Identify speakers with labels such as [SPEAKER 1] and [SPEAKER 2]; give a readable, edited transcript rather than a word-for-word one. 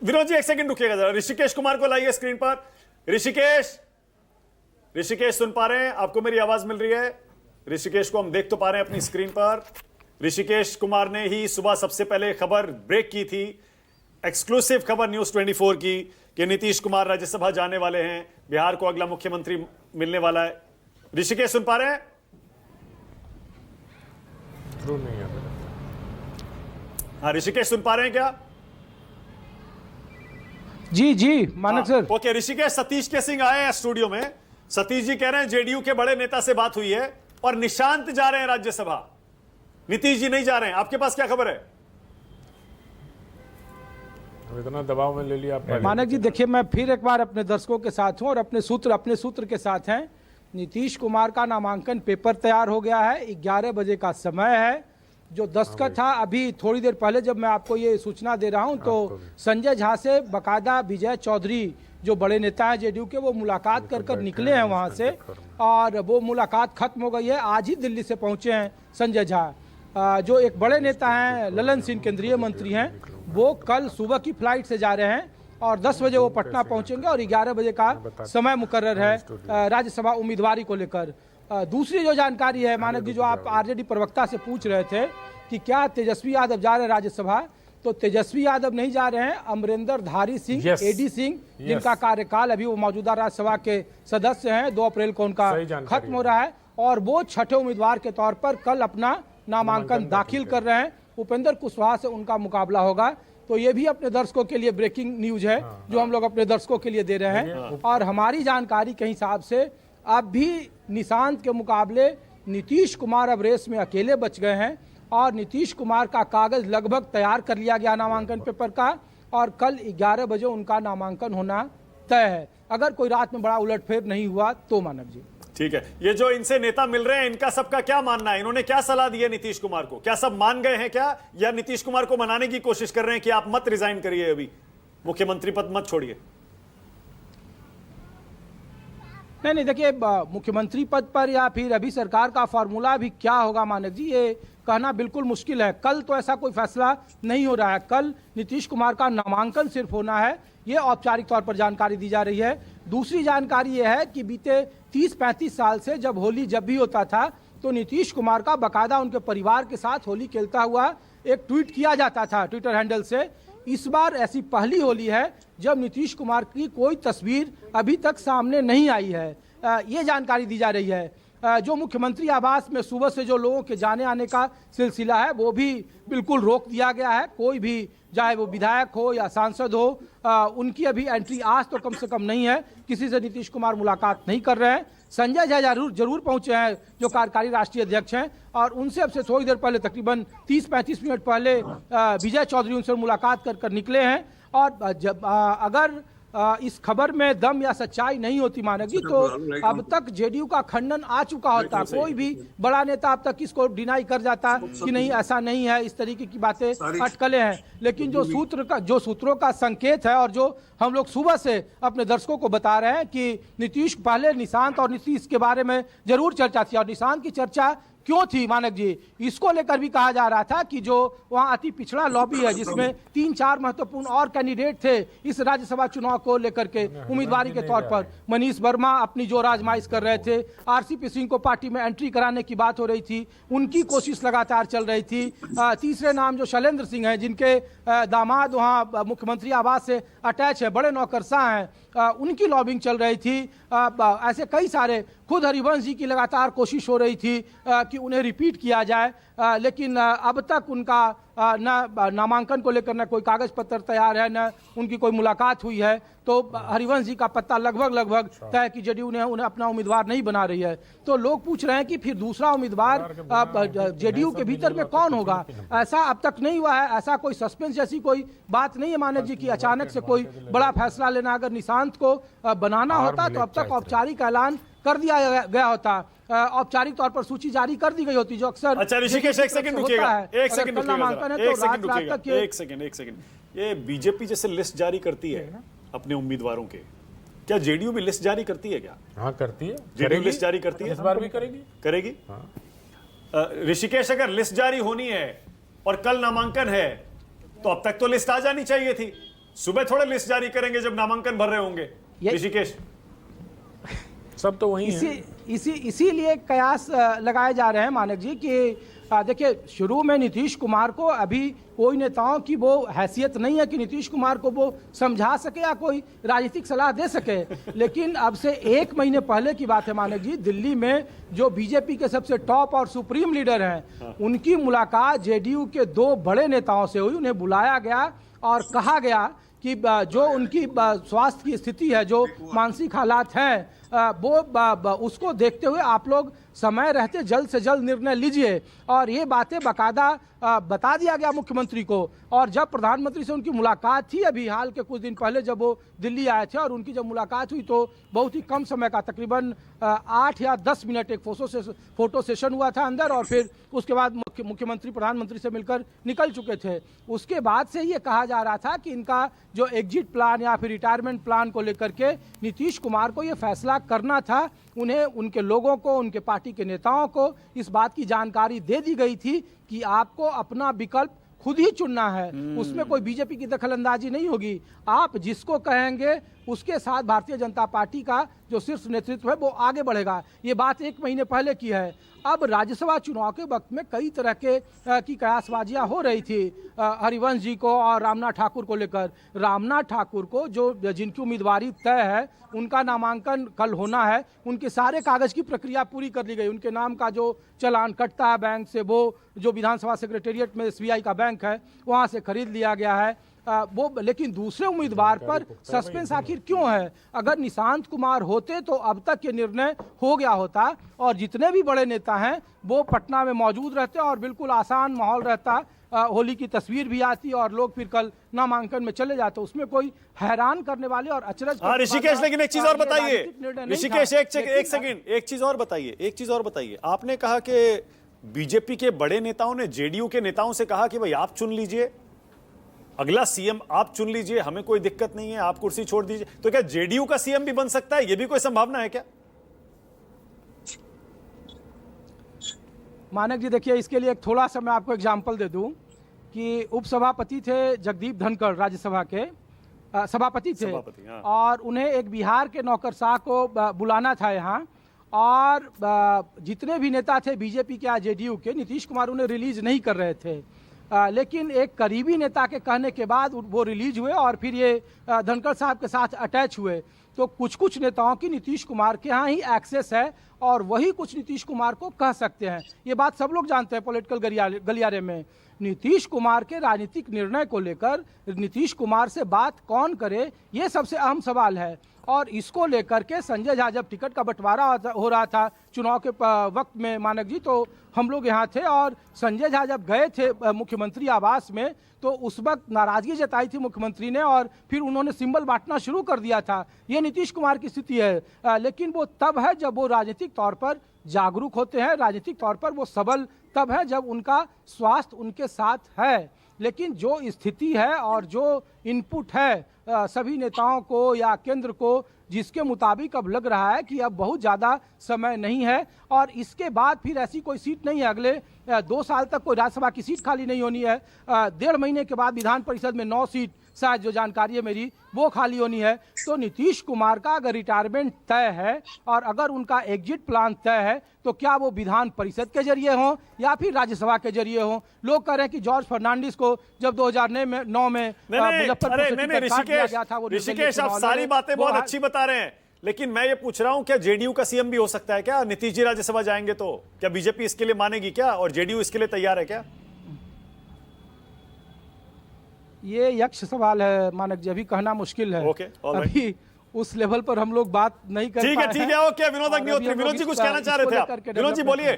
[SPEAKER 1] विनोद जी एक सेकंड रुकिएगा जरा, ऋषिकेश कुमार को लाइए स्क्रीन पर। ऋषिकेश सुन पा रहे हैं? आपको मेरी आवाज मिल रही है? ऋषिकेश को हम देख तो पा रहे हैं अपनी स्क्रीन पर। ऋषिकेश कुमार ने ही सुबह सबसे पहले खबर ब्रेक की थी, एक्सक्लूसिव खबर न्यूज 24 की, कि नीतीश कुमार राज्यसभा जाने वाले हैं, बिहार को अगला मुख्यमंत्री मिलने वाला है। ऋषिकेश सुन पा रहे हैं? हाँ ऋषिकेश सुन पा रहे हैं क्या?
[SPEAKER 2] जी मानक सर।
[SPEAKER 1] ओके ऋषिकेश, सतीश के सिंह आए हैं स्टूडियो में। सतीश जी कह रहे हैं जेडीयू के बड़े नेता से बात हुई है और निशांत जा रहे हैं राज्यसभा, नीतीश जी नहीं जा रहे हैं। आपके पास क्या खबर है?
[SPEAKER 3] इतना दबाव में ले लिया आपने।
[SPEAKER 2] मानक जी देखिए, मैं फिर एक बार अपने दर्शकों के साथ हूं और अपने सूत्र के साथ हैं। नीतीश कुमार का नामांकन पेपर तैयार हो गया है, 11 बजे का समय है। जो दस्तखत था अभी थोड़ी देर पहले जब मैं आपको ये सूचना दे रहा हूं तो संजय झा से बकायदा विजय चौधरी जो बड़े नेता हैं जेडीयू के, वो मुलाकात कर निकले हैं वहां से, और वो मुलाकात खत्म हो गई है। आज ही दिल्ली से पहुंचे हैं संजय झा। जो एक बड़े नेता हैं ललन सिंह, केंद्रीय मंत्री हैं, वो कल सुबह की फ्लाइट से जा रहे हैं और 10 बजे वो पटना पहुंचेंगे और 11 बजे का समय मुकर्रर है राज्यसभा उम्मीदवारी को लेकर। दूसरी जो जानकारी है मानक जी, जो आप आरजेडी प्रवक्ता से पूछ रहे थे कि क्या तेजस्वी यादव जा रहे हैं राज्यसभा, तो तेजस्वी यादव नहीं जा रहे हैं। अमरिंदर धारी सिंह, एडी सिंह, जिनका कार्यकाल अभी वो मौजूदा राज्यसभा के सदस्य हैं, 2 अप्रैल को उनका खत्म हो रहा है, और वो छठे उम्मीदवार के तौर पर कल अपना नामांकन दाखिल कर रहे हैं। उपेंद्र कुशवाहा से उनका मुकाबला होगा। तो ये भी अपने दर्शकों के लिए ब्रेकिंग न्यूज है जो हम लोग अपने दर्शकों के लिए दे रहे हैं। और हमारी जानकारी के हिसाब से अब भी निशांत के मुकाबले नीतीश कुमार अब रेस में अकेले बच गए हैं और नीतीश कुमार का कागज लगभग तैयार कर लिया गया नामांकन पेपर का, और कल 11 बजे उनका नामांकन होना तय है, अगर कोई रात में बड़ा उलटफेर नहीं हुआ तो। मानव जी
[SPEAKER 1] ठीक है, ये जो इनसे नेता मिल रहे हैं इनका सबका क्या मानना है? इन्होंने क्या सलाह दी है नीतीश कुमार को? क्या सब मान गए हैं क्या, या नीतीश कुमार को मनाने की कोशिश कर रहे हैं कि आप मत रिजाइन करिए, अभी मुख्यमंत्री पद मत छोड़िए?
[SPEAKER 2] नहीं देखिए, मुख्यमंत्री पद पर या फिर अभी सरकार का फॉर्मूला भी क्या होगा मानक जी, ये कहना बिल्कुल मुश्किल है। कल तो ऐसा कोई फैसला नहीं हो रहा है, कल नीतीश कुमार का नामांकन सिर्फ होना है, ये औपचारिक तौर पर जानकारी दी जा रही है। दूसरी जानकारी ये है कि बीते 30-35 साल से जब होली जब भी होता था तो नीतीश कुमार का बाकायदा उनके परिवार के साथ होली खेलता हुआ एक ट्वीट किया जाता था ट्विटर हैंडल से। इस बार ऐसी पहली होली है जब नीतीश कुमार की कोई तस्वीर अभी तक सामने नहीं आई है, ये जानकारी दी जा रही है। जो मुख्यमंत्री आवास में सुबह से जो लोगों के जाने आने का सिलसिला है वो भी बिल्कुल रोक दिया गया है। कोई भी, चाहे वो विधायक हो या सांसद हो, उनकी अभी एंट्री आज तो कम से कम नहीं है। किसी से नीतीश कुमार मुलाकात नहीं कर रहे हैं। संजय झा जरूर पहुंचे हैं जो कार्यकारी राष्ट्रीय अध्यक्ष हैं, और उनसे अब से थोड़ी देर पहले तकरीबन 30-35 मिनट पहले विजय चौधरी उनसे मुलाकात कर निकले हैं। और जब अगर इस खबर में दम या सच्चाई नहीं होती मानक जी, तो अब तक जेडीयू का खंडन आ चुका होता। कोई भी बड़ा नेता अब तक इसको डिनाई कर जाता कि नहीं ऐसा नहीं है, इस तरीके की बातें अटकलें हैं। लेकिन जो सूत्रों का संकेत है और जो हम लोग सुबह से अपने दर्शकों को बता रहे हैं कि नीतीश, पहले निशांत और नीतीश के बारे में जरूर चर्चा थी, और निशांत की चर्चा क्यों थी मानक जी, इसको लेकर भी कहा जा रहा था कि जो वहां अति पिछड़ा लॉबी है जिसमें 3-4 महत्वपूर्ण और कैंडिडेट थे इस राज्यसभा चुनाव को लेकर के उम्मीदवारी के तौर पर। मनीष वर्मा अपनी जो आजमाइश कर रहे थे, आरसीपी सिंह को पार्टी में एंट्री कराने की बात हो रही थी, उनकी कोशिश लगातार चल रही थी। तीसरे नाम जो शैलेंद्र सिंह हैं, जिनके दामाद वहाँ मुख्यमंत्री आवास से अटैच है, बड़े नौकरशाह हैं, उनकी लॉबिंग चल रही थी। ऐसे कई सारे, खुद हरिवंश जी की लगातार कोशिश हो रही थी कि उन्हें रिपीट किया जाए, लेकिन अब तक उनका न नामांकन को लेकर न कोई कागज पत्र तैयार है, न उनकी कोई मुलाकात हुई है। तो हरिवंश जी का पत्ता लगभग तय कि जेडीयू ने उन्हें अपना उम्मीदवार नहीं बना रही है। तो लोग पूछ रहे हैं कि फिर दूसरा उम्मीदवार जेडीयू के भीतर में कौन होगा? ऐसा अब तक नहीं हुआ है, ऐसा कोई सस्पेंस जैसी कोई बात नहीं है मानक जी की अचानक से कोई बड़ा फैसला लेना। अगर निशांत को बनाना होता तो अब तक औपचारिक ऐलान कर दिया गया होता, औपचारिक तौर पर सूची जारी कर दी गई होती, जो अक्सर।
[SPEAKER 1] अच्छा ऋषिकेश एक सेकंड रुकिएगा, एक सेकंड। ये बीजेपी जैसे लिस्ट जारी करती है अपने उम्मीदवारों के, क्या जेडीयू भी लिस्ट जारी करती है क्या?
[SPEAKER 3] हाँ करती है,
[SPEAKER 1] जेडीयू लिस्ट जारी करती है,
[SPEAKER 3] इस बार भी करेगी।
[SPEAKER 1] ऋषिकेश, अगर लिस्ट जारी होनी है और कल नामांकन है तो अब तक तो लिस्ट आ जानी चाहिए थी। सुबह थोड़े लिस्ट जारी करेंगे जब नामांकन भर रहे होंगे ऋषिकेश।
[SPEAKER 3] सब तो वही है।
[SPEAKER 2] इसीलिए कयास लगाए जा रहे हैं मानक जी कि देखिए, शुरू में नीतीश कुमार को अभी कोई नेताओं की वो हैसियत नहीं है कि नीतीश कुमार को वो समझा सके या कोई राजनीतिक सलाह दे सके। लेकिन अब से 1 महीने पहले की बात है मानक जी, दिल्ली में जो बीजेपी के सबसे टॉप और सुप्रीम लीडर हैं, उनकी मुलाकात जेडीयू के 2 बड़े नेताओं से हुई। उन्हें बुलाया गया और कहा गया कि जो उनकी स्वास्थ्य की स्थिति है, जो मानसिक हालात हैं, वो उसको देखते हुए आप लोग समय रहते जल्द से जल्द निर्णय लीजिए। और ये बातें बाकायदा बता दिया गया मुख्यमंत्री को। और जब प्रधानमंत्री से उनकी मुलाकात थी अभी हाल के कुछ दिन पहले, जब वो दिल्ली आए थे और उनकी जब मुलाकात हुई तो बहुत ही कम समय का, तकरीबन 8 या 10 मिनट एक फोटो सेशन हुआ था अंदर, और फिर उसके बाद मुख्यमंत्री प्रधानमंत्री से मिलकर निकल चुके थे। उसके बाद से ये कहा जा रहा था कि इनका जो एग्जिट प्लान या फिर रिटायरमेंट प्लान को लेकर के नीतीश कुमार को ये फैसला करना था। उन्हें, उनके लोगों को, उनके पार्टी के नेताओं को इस बात की जानकारी दे दी गई थी कि आपको अपना विकल्प खुद ही चुनना है, उसमें कोई बीजेपी की दखलंदाजी नहीं होगी। आप जिसको कहेंगे उसके साथ भारतीय जनता पार्टी का जो शीर्ष नेतृत्व है वो आगे बढ़ेगा। ये बात 1 महीने पहले की है। अब राज्यसभा चुनाव के वक्त में कई तरह की कयासबाजियां हो रही थी हरिवंश जी को और रामनाथ ठाकुर को लेकर। रामनाथ ठाकुर को जो जिनकी उम्मीदवारी तय है, उनका नामांकन कल होना है, उनके सारे कागज की प्रक्रिया पूरी कर ली गई। उनके नाम का जो चालान कटता है बैंक से, वो जो विधानसभा सेक्रेटेरिएट में SBI का बैंक है वहाँ से खरीद लिया गया है वो। लेकिन दूसरे उम्मीदवार पर सस्पेंस आखिर क्यों है? अगर निशांत कुमार होते तो अब तक ये निर्णय हो गया होता और जितने भी बड़े नेता हैं वो पटना में मौजूद रहते और बिल्कुल आसान माहौल रहता। होली की तस्वीर भी आती और लोग फिर कल नामांकन में चले जाते। उसमें कोई हैरान करने वाले और अचरज।
[SPEAKER 1] ऋषिकेश, लेकिन एक चीज और बताइए ऋषिकेश, एक सेकंड, एक चीज और बताइए। आपने कहा कि बीजेपी के बड़े नेताओं ने जेडीयू के नेताओं से कहा कि भाई आप चुन लीजिए, अगला सीएम आप चुन लीजिए, हमें कोई दिक्कत नहीं है, आप कुर्सी छोड़ दीजिए। तो क्या जेडीयू का सीएम भी बन सकता है? यह भी कोई संभावना है क्या?
[SPEAKER 2] मानक जी देखिए, इसके लिए एक थोड़ा सा मैं आपको एग्जांपल दे दूं कि उपसभापति थे जगदीप धनखड़, राज्यसभा के सभापति थे,
[SPEAKER 1] हाँ।
[SPEAKER 2] और उन्हें एक बिहार के नौकरशाह को बुलाना था यहाँ, और जितने भी नेता थे बीजेपी के या जेडीयू के, नीतीश कुमार उन्हें रिलीज नहीं कर रहे थे। लेकिन एक करीबी नेता के कहने के बाद वो रिलीज हुए और फिर ये धनखड़ साहब के साथ अटैच हुए। तो कुछ नेताओं की नीतीश कुमार के यहाँ ही एक्सेस है और वही कुछ नीतीश कुमार को कह सकते हैं। ये बात सब लोग जानते हैं पॉलिटिकल गलियारे में। नीतीश कुमार के राजनीतिक निर्णय को लेकर नीतीश कुमार से बात कौन करे, ये सबसे अहम सवाल है। और इसको लेकर के संजय झा जब टिकट का बंटवारा हो रहा था चुनाव के वक्त में मानक जी, तो हम लोग यहाँ थे और संजय झा जब गए थे मुख्यमंत्री आवास में तो उस वक्त नाराजगी जताई थी मुख्यमंत्री ने और फिर उन्होंने सिंबल बांटना शुरू कर दिया था। ये नीतीश कुमार की स्थिति है। लेकिन वो तब है जब वो राजनीतिक तौर पर जागरूक होते हैं, राजनीतिक तौर पर वो सबल तब है जब उनका स्वास्थ्य उनके साथ है। लेकिन जो स्थिति है और जो इनपुट है सभी नेताओं को या केंद्र को, जिसके मुताबिक अब लग रहा है कि अब बहुत ज़्यादा समय नहीं है और इसके बाद फिर ऐसी कोई सीट नहीं है। अगले 2 साल तक कोई राज्यसभा की सीट खाली नहीं होनी है। 1.5 महीने के बाद विधान परिषद में 9 सीट शायद, जो जानकारी है मेरी, वो खाली होनी है। तो नीतीश कुमार का अगर रिटायरमेंट तय है और अगर उनका एग्जिट प्लान तय है तो क्या वो विधान परिषद के जरिए हो या फिर राज्यसभा के जरिए हो? लोग कह रहे हैं कि जॉर्ज फर्नांडिस को जब 2009 में
[SPEAKER 1] ऋषिकेश, आप सारी बातें बहुत अच्छी बता रहे हैं, लेकिन मैं ये पूछ रहा हूं क्या जेडीयू का सीएम भी हो सकता है क्या? नीतीश जी राज्यसभा जाएंगे तो क्या बीजेपी इसके लिए मानेगी क्या और जेडीयू इसके लिए तैयार है क्या?
[SPEAKER 2] ये यक्ष सवाल है मानक जी, अभी कहना मुश्किल है। अभी उस लेवल पर हम लोग बात नहीं कर पाए।
[SPEAKER 1] ठीक है, ओके। विनोद अग्निहोत्री, विनोद जी कुछ कहना चाह रहे थे आप? विनोद जी बोलिए।